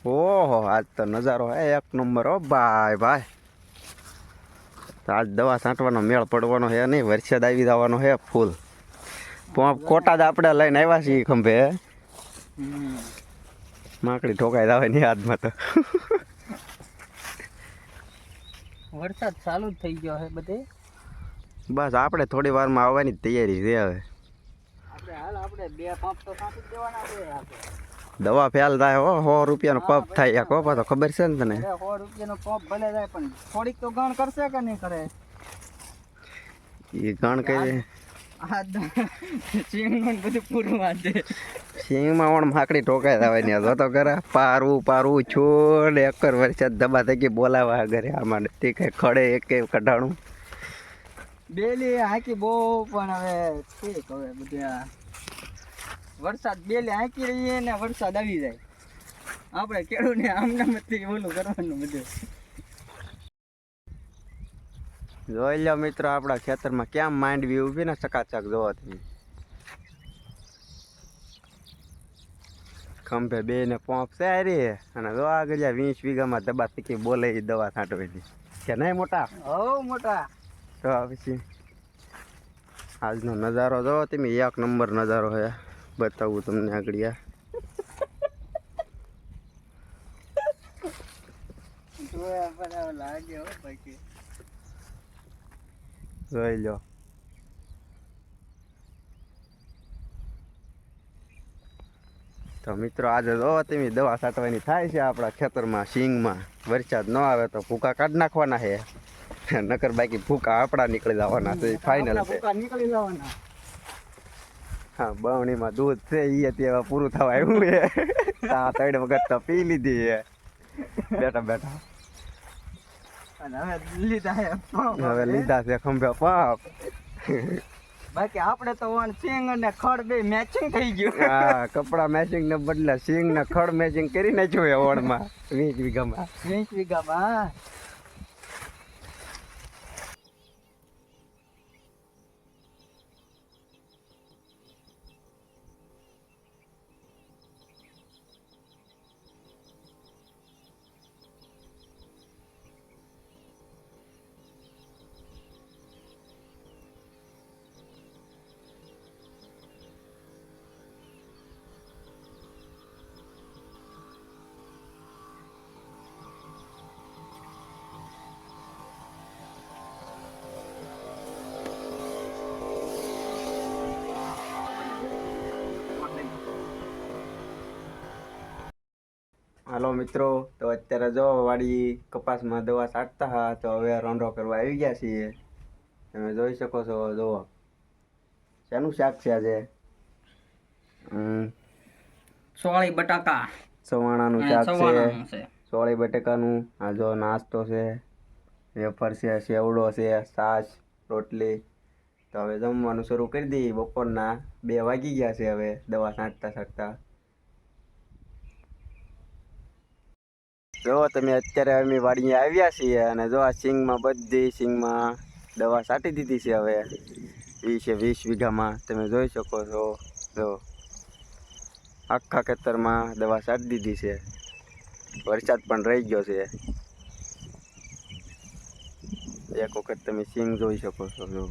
ઓહો આજ તો નજારો હે એક નંબર હો ભાઈ ભાઈ. તો આજ દવા છાંટવાનો મેળ પડવાનો હે નહીં, વરસાદ આવી જવાનો હે ફૂલ. પોંપ કોટા જ આપણે લઈને આવ્યા છીએ ખંભે. માકડી ઠોકાઈ આવે નહીં હાથમાં તો. વરસાદ ચાલુ જ થઈ ગયો હે બધે. બસ આપણે થોડી વારમાં આવવાની તૈયારી છે હવે. આપણે બે પંપ તો છાંટી જ દેવાના છે આપણે. દવા ફેલ થાય હો, 100 રૂપિયાનો પંપ થાય એક તો ખબર છે ને તને? 100 રૂપિયાનો પંપ ભલે જાય પણ થોડીક તો ગણ કરશે કે નહીં કરે? એ ગણ કરી સિંગનું બધું પૂરું વાંચે. સિંગમાં પણ માકડી ઠોકાઈ આવે ને જો તો કરે પારવું છોડ એકર વરસાદ દબા થઈ ગઈ બોલાવા ઘરે આમાં તે કઈ ખડે એક કઢાણું બેલી હાંકી બહુ પણ હવે ઠીક હવે બધા વરસાદ બેલી હાંકી રહીએ ને વરસાદ આવી જાય આપણે ખેડૂતને આમનામથી ઓલું કરવાનું બધું. જોઈ લો મિત્રો આપણા ખેતરમાં કેમ માંડવી ઊભી ને ચકાચક જોવો તમે. ખંભે બે ને પંપ છે રે અને જો આગળ 20 વીઘામાં દબા થકી બોલે દવા છાંટવી કે નહીં મોટા? હો મોટા. તો પછી આજનો નજારો જોવો તમે, એક નંબર નજારો હે. બતાવું તમને આગળ જોઈ લો. તો મિત્રો આજે જોવો તમે દવા છાંટવાની થાય છે આપણા ખેતરમાં સિંગમાં. વરસાદ ન આવે તો ભૂકા કાઢી નાખવાના છે, નકર બાકી ભૂકા આપણા નીકળી જવાના છે ફાઇનલ છે. નીકળી જવાના. હા બવણીમાં દૂધ છે એ અત્યારે પૂરું થવા આવ્યું છે. આ 3 વખત તો પી લીધી છે બેઠા બેઠા. હવે લીધા છે ખંભે પાપ. બાકી આપણે તો સિંગ અને ખડ બે મેચિંગ થઈ ગયું. હા કપડા મેચિંગ ને બદલે સિંગ ને ખડ મેચિંગ કરી નાખ્યું છે ઓણમાં 20 વીઘામાં. 20 વીઘામાં. હાલો મિત્રો, તો અત્યારે જો વાડી કપાસમાં દવા છાંટતા હા તો હવે રોંઢો કરવા આવી ગયા છીએ. તમે જોઈ શકો છો. જુઓ શાનું શાક છે આજે? સોળી બટાકા સવાણાનું શાક છે. સોળી બટાકાનું. આ જો નાસ્તો છે, વેફર છે, સેવડો છે, છાશ, રોટલી. તો હવે જમવાનું શરૂ કરી દઈએ. બપોરના 2 વાગી ગયા છે હવે દવા છાંટતા. જો તમે અત્યારે અમે વાડીએ આવ્યા છીએ અને જો આ સિંગમાં બધી સિંગમાં દવા છાંટી દીધી છે હવે 20 વીઘામાં. તમે જોઈ શકો છો. જો આખા ખેતરમાં દવા છાંટી દીધી છે. વરસાદ પણ રહી ગયો છે. એક વખત તમે સિંગ જોઈ શકો છો. જો